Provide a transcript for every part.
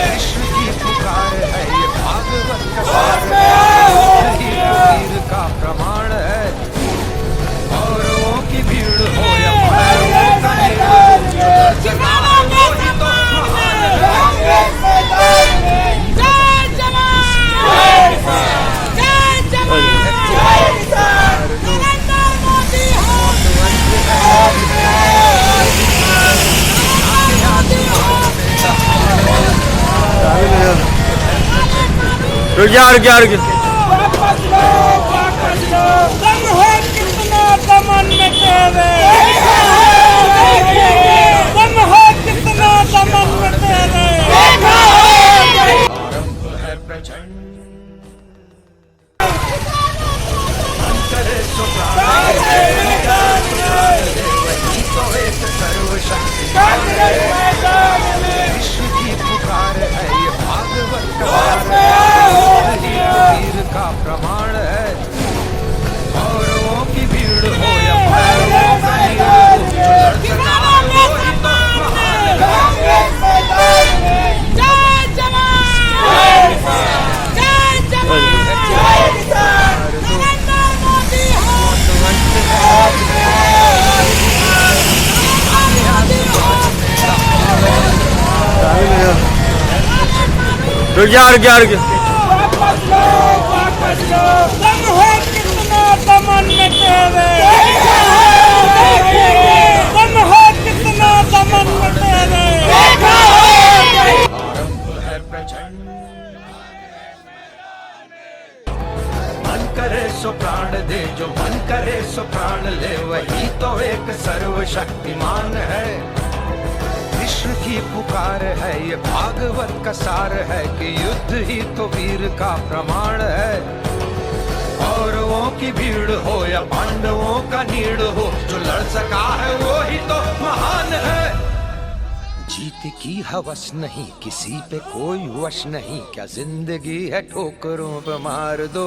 कृष्ण की पुकार है ये भागवत का सार है, ही तो वीर का प्रमाण है। औरों की भीड़ हो या पांडवों का नीड़ हो, जगाना वो ही तो महान है। जय जवान जय जवान नरेंद्र मोदी रुक जा रुक जा रुक जा। दम है कितना दमन में तेरे, दम है कितना दमन में तेरे। आरंभ है प्रचंड, मन करे सो प्राण दे, वही तो एक सर्वशक्तिमान है। विश्व की पुकार है ये भागवत का सार है, ही तो वीर का प्रमाण है। औरों की भीड़ हो या पांडवों का नीड़ हो, जो लड़ सका वो ही तो महान है। जय जवान जय जवान नरेंद्र मोदी रुक जा रुक जा रुक जा। दम है कितना दमन में तेरे, दम है कितना दमन में तेरे। आरंभ है प्रचंड, मन करे सो प्राण दे, जो मन करे सो प्राण ले, वही तो एक सर्वशक्तिमान है। कृष्ण की पुकार है ये भागवत का सार है, कि युद्ध ही तो वीर का प्रमाण है। औरों की भीड़ हो या पांडवों का नीड़ हो, जो लड़ सका है वो ही तो महान है। जीत की हवस नहीं, किसी पे कोई वश नहीं, क्या जिंदगी है ठोकरों पे मार दो।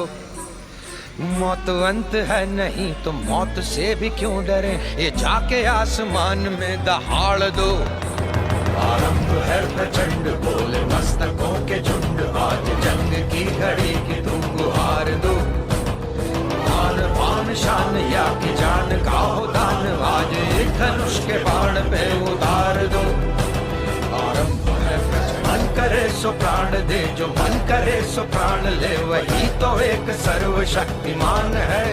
मौत अंत है नहीं तो मौत से भी क्यों डरे, ये जाके आसमान में दहाड़ दो। आरंभ है प्रचंड, बोले मस्तकों के झुंड, आज जंग की घड़ी की तुम गुहार दो। आन पान शान या की जान का हो दान, आज एक धनुष के बाण पे उतार दो। आरंभ है प्रचंड, मन करे सो प्राण दे, जो मन करे सो प्राण ले, वही तो एक सर्वशक्तिमान है।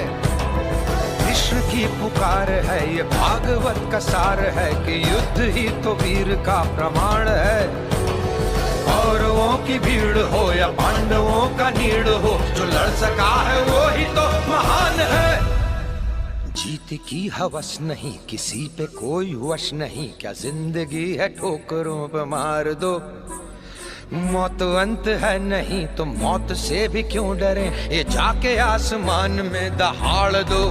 कृष्ण की पुकार है ये भागवत का सार है, कि युद्ध ही तो वीर का प्रमाण है। औरों की भीड़ हो या पांडवों का नीड़ हो, जो लड़ सका है वो ही तो महान है। जीत की हवस नहीं, किसी पे कोई वश नहीं, क्या जिंदगी है ठोकरों पे मार दो। मौत अंत है नहीं तो मौत से भी क्यों डरे, ये जाके आसमान में दहाड़ दो।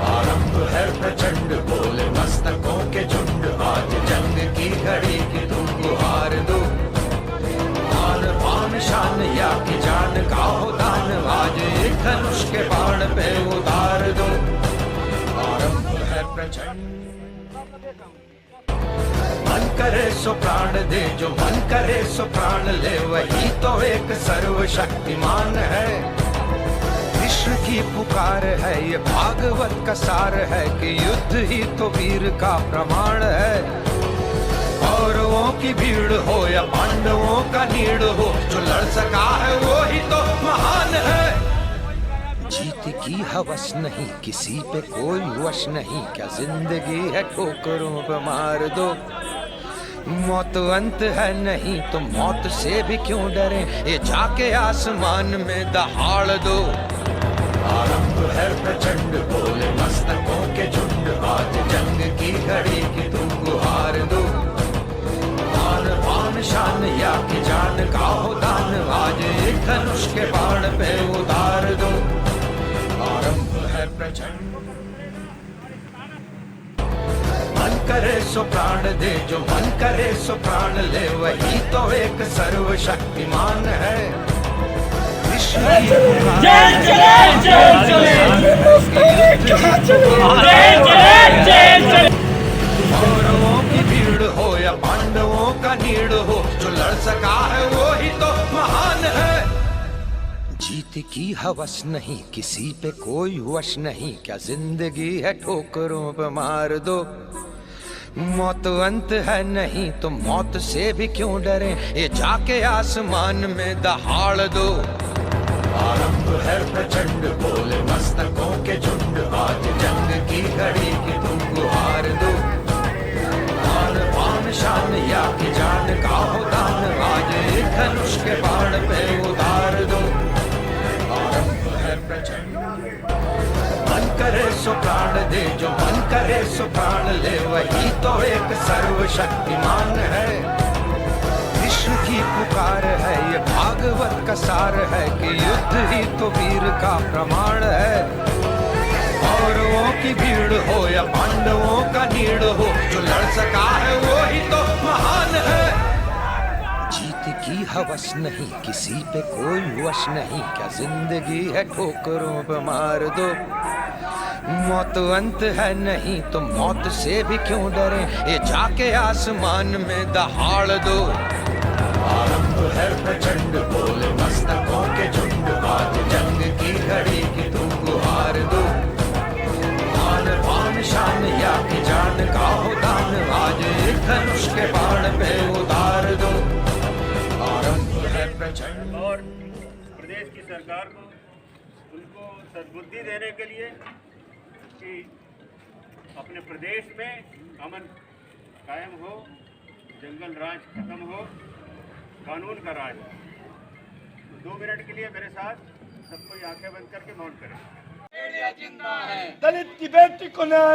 आरंभ है प्रचंड, बोले मस्तकों के झुंड, आज जंग की घड़ी की तुम गुहार दो। आन पान शान या की जान का हो दान, आज एक धनुष के बाण पे उतार दो। आरंभ है प्रचंड, मन करे सो प्राण दे, जो मन करे सो प्राण ले, वही तो एक सर्वशक्तिमान है। कृष्ण की पुकार है ये भागवत का सार है, कि युद्ध ही तो वीर का प्रमाण है। औरों की भीड़ हो या पांडवों का नीड़ हो, जो लड़ सका है वो ही तो महान है। जीत की हवस नहीं, किसी पे कोई वश नहीं, क्या जिंदगी है ठोकरों पे मार दो। मौत अंत है नहीं तो मौत से भी क्यों डरे, ये जाके आसमान में दहाड़ दो। आरंभ है प्रचंड, बोले मस्तकों के झुंड, आज जंग की घड़ी की तुम गुहार दो। आन पान शान या की जान का हो दान, आज एक धनुष के बाण पे उतार दो। आरंभ है प्रचंड, मन करे सो प्राण दे, जो मन करे सो प्राण ले, वही तो एक सर्वशक्तिमान है। कृष्ण की पुकार औरों की भीड़ हो या पांडवों का नीड़ हो, जो लड़ सका है वो ही तो महान है। जीत की हवस नहीं, किसी पे कोई वश नहीं, क्या जिंदगी है ठोकरों पे मार दो। मौत अंत है नहीं तो मौत से भी क्यों डरे, ये जाके आसमान में दहाड़ दो। आरंभ है प्रचंड बोले मस्तकों के झुंड, आज जंग की घड़ी की तुम गुहार दो। आन पान शान या की जान का हो दान, आज एक धनुष के बाण पे उतार दो। आरंभ है प्रचंड, मन करे सो प्राण दे, जो मन करे सो प्राण ले, वही तो एक सर्वशक्तिमान है। विष्णु की पुकार है, ये भागवत का सार है, कि युद्ध ही तो वीर का प्रमाण है। कौरवों की भीड़ हो या पांडवों का नीड़ हो, जो लड़ सका है वो ही तो महान है। जीत की हवस नहीं, किसी पे कोई वश नहीं, क्या जिंदगी है ठोकरों पे मार दो। मौत अंत है नहीं तो मौत से भी क्यों डरे, ये जाके आसमान में दहाड़ दो। आरंभ है प्रचंड बोले मस्तकों के झुंड, आज जंग की घड़ी की तुम गुहार दो। आन पान शान या की जान का हो दान, आज एक धनुष के बाण पे उतार दो। आरंभ है प्रचंड। और प्रदेश की सरकार को उनको सद्बुद्धि देने के लिए कि अपने प्रदेश में अमन कायम हो, जंगल राज खत्म हो, कानून का राज। तो 2 मिनट के लिए मेरे साथ सबको आंखें बंद करके मौन करें। दलित की बेटी को न्याय,